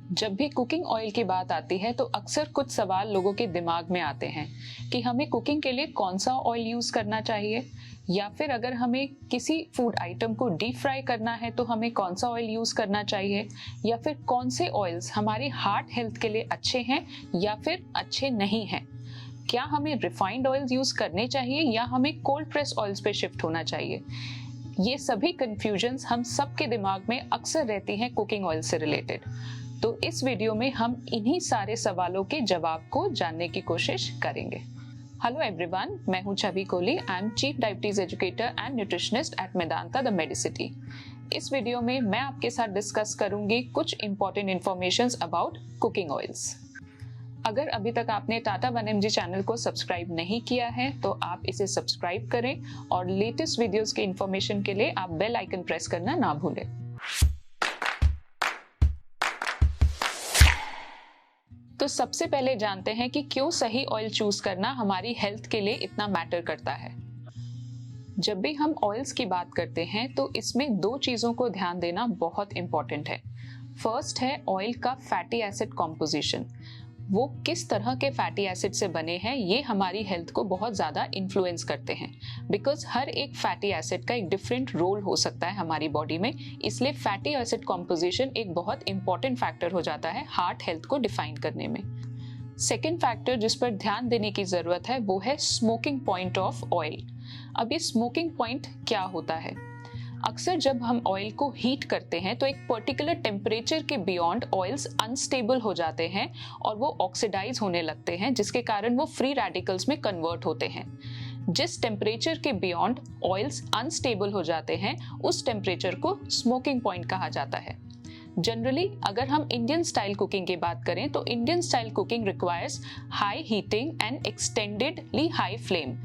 जब भी cooking oil की बात आती है तो अक्सर कुछ सवाल लोगों के दिमाग में आते हैं कि हमें कुकिंग के लिए कौन सा ऑयल यूज करना चाहिए, या फिर अगर हमें किसी फूड आइटम को डीप फ्राई करना है तो हमें कौन सा ऑयल यूज करना चाहिए, या फिर कौन से ऑयल्स हमारी हार्ट हेल्थ के लिए अच्छे हैं या फिर अच्छे नहीं हैं। क्या हमें रिफाइंड ऑयल्स यूज करने चाहिए या हमें कोल्ड प्रेस ऑयल्स पे शिफ्ट होना चाहिए। ये सभी कंफ्यूजन्स हम सबके दिमाग में अक्सर रहती हैं कुकिंग ऑयल से रिलेटेड। तो इस वीडियो में हम इन्हीं सारे सवालों के जवाब को जानने की कोशिश करेंगे। हेलो एवरीवन, मैं हूं Chhavi Kohli. I am chief diabetes educator and nutritionist at Medanta the medicity. इस वीडियो में मैं आपके साथ डिस्कस करूंगी कुछ important informations about cooking oils. अगर अभी तक आपने टाटा 1mg चैनल को सब्सक्राइब नहीं किया है तो आप इसे सब्सक्राइब करें और लेटेस्ट वीडियोस के इंफॉर्मेशन के लिए आप बेल आइकन प्रेस करना ना भूलें। तो सबसे पहले जानते हैं कि क्यों सही ऑयल चूज करना हमारी हेल्थ के लिए इतना मैटर करता है। जब भी हम ऑयल्स की बात करते हैं तो इसमें दो चीजों को ध्यान देना बहुत इंपॉर्टेंट है। फर्स्ट है ऑयल का फैटी एसिड कॉम्पोजिशन। वो किस तरह के फैटी एसिड से बने हैं ये हमारी हेल्थ को बहुत ज़्यादा इन्फ्लुएंस करते हैं, बिकॉज हर एक फैटी एसिड का एक डिफरेंट रोल हो सकता है हमारी बॉडी में। इसलिए फैटी एसिड कॉम्पोजिशन एक बहुत इंपॉर्टेंट फैक्टर हो जाता है हार्ट हेल्थ को डिफाइन करने में। सेकेंड फैक्टर जिस पर ध्यान देने की ज़रूरत है वो है स्मोकिंग पॉइंट ऑफ ऑयल। अब ये स्मोकिंग पॉइंट क्या होता है? अक्सर जब हम ऑयल को हीट करते हैं तो एक पर्टिकुलर टेम्परेचर के बियॉन्ड ऑयल्स अनस्टेबल हो जाते हैं और वो ऑक्सीडाइज होने लगते हैं, जिसके कारण वो फ्री रेडिकल्स में कन्वर्ट होते हैं। जिस टेम्परेचर के बियॉन्ड ऑयल्स अनस्टेबल हो जाते हैं उस टेम्परेचर को स्मोकिंग पॉइंट कहा जाता है। जनरली अगर हम इंडियन स्टाइल कुकिंग की बात करें तो Indian style cooking requires high heating and extendedly high flame,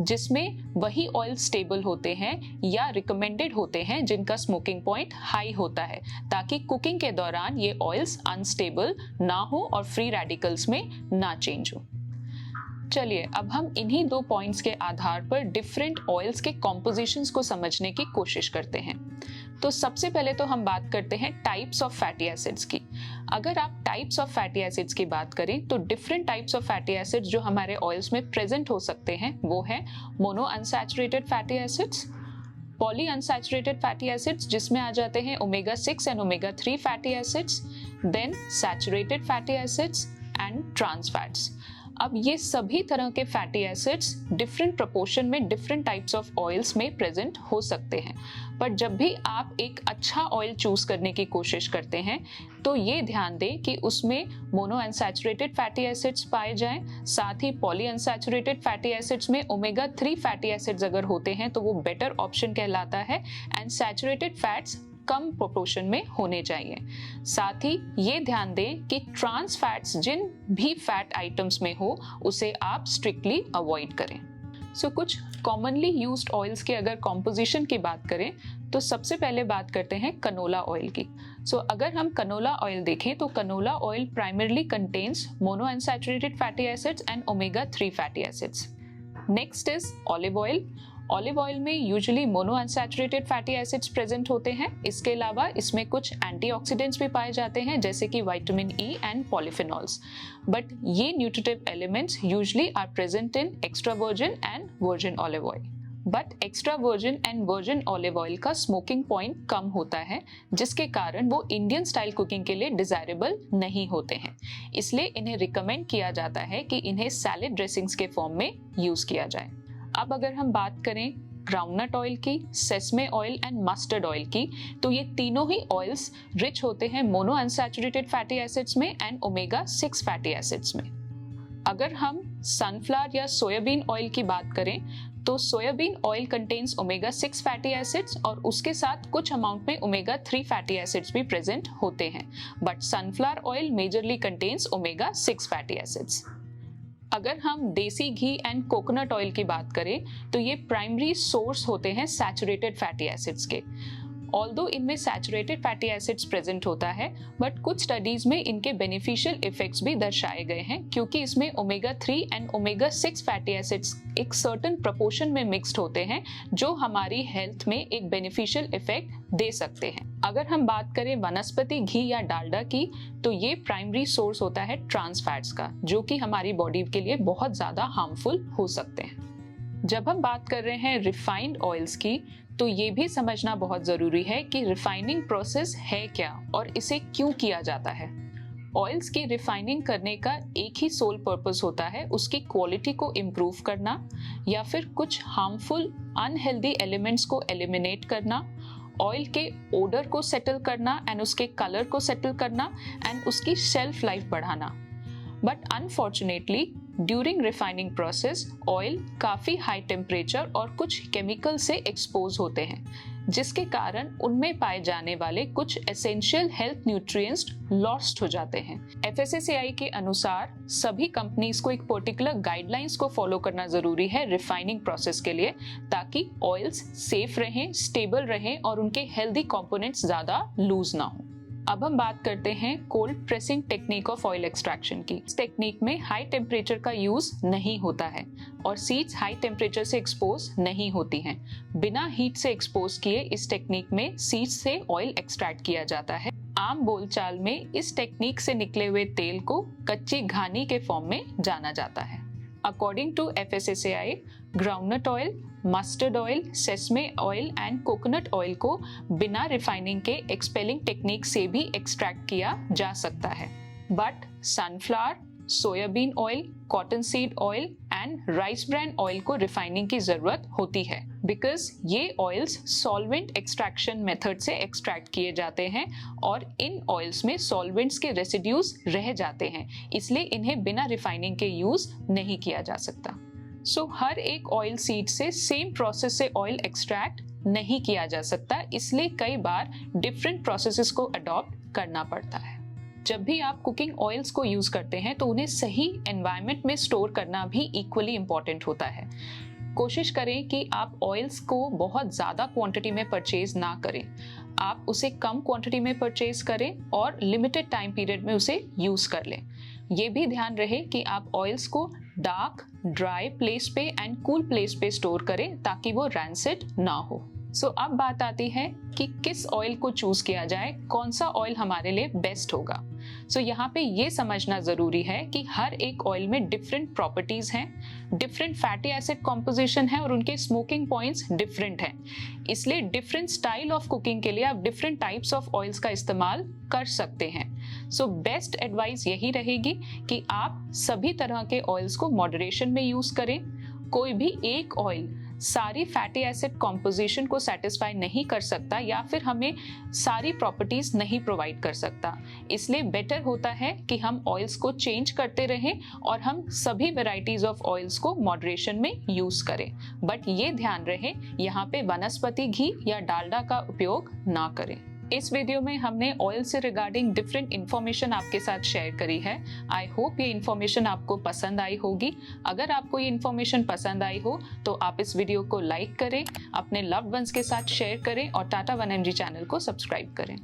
जिसमें वही ऑयल स्टेबल होते हैं या रिकमेंडेड होते हैं जिनका स्मोकिंग पॉइंट हाई होता है, ताकि कुकिंग के दौरान ये ऑयल्स अनस्टेबल ना हो और फ्री रेडिकल्स में ना चेंज हो। चलिए अब हम इन्हीं दो पॉइंट्स के आधार पर डिफरेंट ऑयल्स के कॉम्पोजिशंस को समझने की कोशिश करते हैं। तो सबसे पहले तो हम बात करते हैं टाइप्स ऑफ फैटी एसिड्स की। अगर आप टाइप्स ऑफ फैटी एसिड्स की बात करें तो different types of fatty acids जो हमारे ऑयल्स में प्रेजेंट हो सकते हैं वो है mono unsaturated fatty acids, poly unsaturated fatty acids जिसमें आ जाते हैं omega 6 and omega 3 fatty acids, then saturated fatty acids and trans fats. अब ये सभी तरह के फैटी एसिड्स डिफरेंट प्रोपोर्शन में डिफरेंट टाइप्स ऑफ ऑयल्स में प्रेजेंट हो सकते हैं। पर जब भी आप एक अच्छा ऑयल चूज करने की कोशिश करते हैं तो ये ध्यान दें कि उसमें मोनो अनसैचुरेटेड फैटी एसिड्स पाए जाएं, साथ ही पॉली अनसैचुरेटेड फैटी एसिड्स में ओमेगा 3 फैटी एसिड्स अगर होते हैं तो वो बेटर ऑप्शन कहलाता है, and saturated fats come proportion में होने चाहिए। साथ ही ये ध्यान दें कि ट्रांस फैट्स जिन भी फैट आइटम्स में हो उसे आप स्ट्रिक्टली अवॉइड करें। कुछ कॉमनली यूज्ड ऑयल्स के अगर कॉम्पोजिशन की बात करें तो सबसे पहले बात करते हैं कनोला ऑयल की। अगर हम कनोला ऑयल देखें तो canola oil primarily contains mono unsaturated fatty acids and omega 3 fatty acids. Next is olive oil. Olive oil में usually mono unsaturated fatty acids present होते हैं। इसके अलावा इसमें कुछ एंटीऑक्सीडेंट्स भी पाए जाते हैं जैसे कि vitamin E and polyphenols, but ये nutritive elements usually are present in extra virgin and virgin olive oil. But extra virgin and virgin olive oil का स्मोकिंग पॉइंट कम होता है, जिसके कारण वो इंडियन स्टाइल कुकिंग के लिए डिजायरेबल नहीं होते हैं। इसलिए इन्हें रिकमेंड किया जाता है कि इन्हें सैलेड ड्रेसिंग्स के फॉर्म में यूज किया जाए। अब अगर हम बात करें ग्राउंडनट ऑयल की, sesame oil and mustard oil की, तो ये तीनों ही ऑयल्स रिच होते हैं मोनो अनसैचुरेटेड फैटी एसिड्स में एंड ओमेगा 6 फैटी एसिड्स में। अगर हम सनफ्लावर या सोयाबीन ऑयल की बात करें तो soybean oil contains omega 6 fatty acids और उसके साथ कुछ अमाउंट में ओमेगा 3 फैटी एसिड्स भी प्रेजेंट होते हैं, but sunflower oil majorly contains omega 6 fatty acids. अगर हम देसी घी एंड कोकोनट ऑयल की बात करें तो ये प्राइमरी सोर्स होते हैं सैचुरेटेड फैटी एसिड्स के। ऑल्दो इनमें सैचुरेटेड फैटी एसिड्स प्रेजेंट होता है, बट कुछ स्टडीज में इनके बेनिफिशियल इफेक्ट्स भी दर्शाए गए हैं, क्योंकि इसमें omega 3 and omega 6 fatty acids एक सर्टेन प्रोपोर्शन में मिक्स्ड होते हैं, जो हमारी हेल्थ में एक बेनिफिशियल इफेक्ट दे सकते हैं। अगर हम बात करें वनस्पति घी या डालडा की, तो ये प्राइमरी सोर्स होता है ट्रांस फैट्स का, जो कि हमारी बॉडी के लिए बहुत ज्यादा हार्मफुल हो सकते हैं। जब हम बात कर रहे हैं रिफाइंड ऑयल्स की, तो ये भी समझना बहुत जरूरी है कि रिफाइनिंग प्रोसेस है क्या और इसे क्यों किया जाता है। ऑयल्स की रिफाइनिंग करने का एक ही सोल पर्पस होता है, उसकी क्वालिटी को इम्प्रूव करना या फिर कुछ हार्मफुल अनहेल्दी एलिमेंट्स को एलिमिनेट करना, ऑयल के ओडर को सेटल करना एंड उसके कलर को सेटल करना एंड उसकी शेल्फ लाइफ बढ़ाना। But unfortunately during refining process oil काफ़ी हाई टेम्परेचर और कुछ केमिकल से एक्सपोज होते हैं, जिसके कारण उनमें पाए जाने वाले कुछ एसेंशियल हेल्थ न्यूट्रिएंट्स लॉस्ट हो जाते हैं। FSSAI के अनुसार सभी कंपनीज को एक पर्टिकुलर गाइडलाइंस को फॉलो करना जरूरी है रिफाइनिंग प्रोसेस के लिए, ताकि ऑयल्स सेफ रहें, स्टेबल रहें और उनके हेल्दी कंपोनेंट्स ज़्यादा लूज ना हो। अब हम बात करते हैं cold pressing technique of oil extraction की। इस टेक्निक में हाई टेम्परेचर का यूज नहीं होता है और सीड्स हाई टेम्परेचर से एक्सपोज नहीं होती हैं। बिना हीट से एक्सपोज किए इस टेक्निक में सीड्स से ऑयल एक्सट्रैक्ट किया जाता है। आम बोलचाल में इस टेक्निक से निकले हुए तेल को कच्ची घानी के फॉर्म में जाना जाता है। According to FSSAI, groundnut oil, mustard oil, sesame oil and coconut oil को बिना रिफाइनिंग के एक्सपेलिंग टेक्निक से भी एक्सट्रैक्ट किया जा सकता है। But sunflower, soybean oil, cotton seed oil and rice bran oil को रिफाइनिंग की जरूरत होती है, बिकॉज ये ऑयल्स सॉल्वेंट एक्सट्रैक्शन मेथड से एक्सट्रैक्ट किए जाते हैं और इन ऑयल्स में सॉल्वेंट्स के रेसिड्यूज रह जाते हैं, इसलिए इन्हें बिना रिफाइनिंग के यूज नहीं किया जा सकता। सो हर एक ऑयल सीड से सेम प्रोसेस से ऑयल एक्सट्रैक्ट नहीं किया जा सकता, इसलिए कई बार डिफरेंट प्रोसेसेस को अडॉप्ट करना पड़ता है। जब भी आप कुकिंग ऑयल्स को यूज करते हैं तो उन्हें सही एनवायरनमेंट में स्टोर करना भी इक्वली इम्पॉर्टेंट होता है। कोशिश करें कि आप ऑयल्स को बहुत ज़्यादा क्वांटिटी में परचेज ना करें, आप उसे कम क्वांटिटी में परचेज करें और लिमिटेड टाइम पीरियड में उसे यूज कर लें। ये भी ध्यान रहे कि आप ऑयल्स को डार्क, ड्राई प्लेस पे एंड कूल प्लेस पे स्टोर करें ताकि वो रैंसिड ना हो। सो अब बात आती है कि किस ऑयल को चूज किया जाए, कौन सा ऑयल हमारे लिए बेस्ट होगा। सो यहाँ पे ये समझना जरूरी है कि हर एक ऑयल में डिफरेंट प्रॉपर्टीज हैं, डिफरेंट फैटी एसिड कॉम्पोजिशन है और उनके स्मोकिंग पॉइंट्स डिफरेंट हैं। इसलिए डिफरेंट स्टाइल ऑफ कुकिंग के लिए आप डिफरेंट टाइप्स ऑफ ऑयल्स का इस्तेमाल कर सकते हैं। सो बेस्ट एडवाइस यही रहेगी कि आप सभी तरह के ऑयल्स को मॉडरेशन में यूज करें। कोई भी एक ऑयल सारी फैटी एसिड कॉम्पोजिशन को सेटिस्फाई नहीं कर सकता या फिर हमें सारी प्रॉपर्टीज नहीं प्रोवाइड कर सकता, इसलिए बेटर होता है कि हम ऑयल्स को चेंज करते रहें और हम सभी वेराइटीज ऑफ ऑयल्स को मॉडरेशन में यूज करें। बट ये ध्यान रहे यहाँ पे वनस्पति घी या डालडा का उपयोग ना करें। इस वीडियो में हमने ऑयल से रिगार्डिंग डिफरेंट इंफॉर्मेशन आपके साथ शेयर करी है। आई होप ये इंफॉर्मेशन आपको पसंद आई होगी। अगर आपको ये इंफॉर्मेशन पसंद आई हो तो आप इस वीडियो को लाइक करें, अपने लव्ड वंस के साथ शेयर करें और टाटा 1mg चैनल को सब्सक्राइब करें।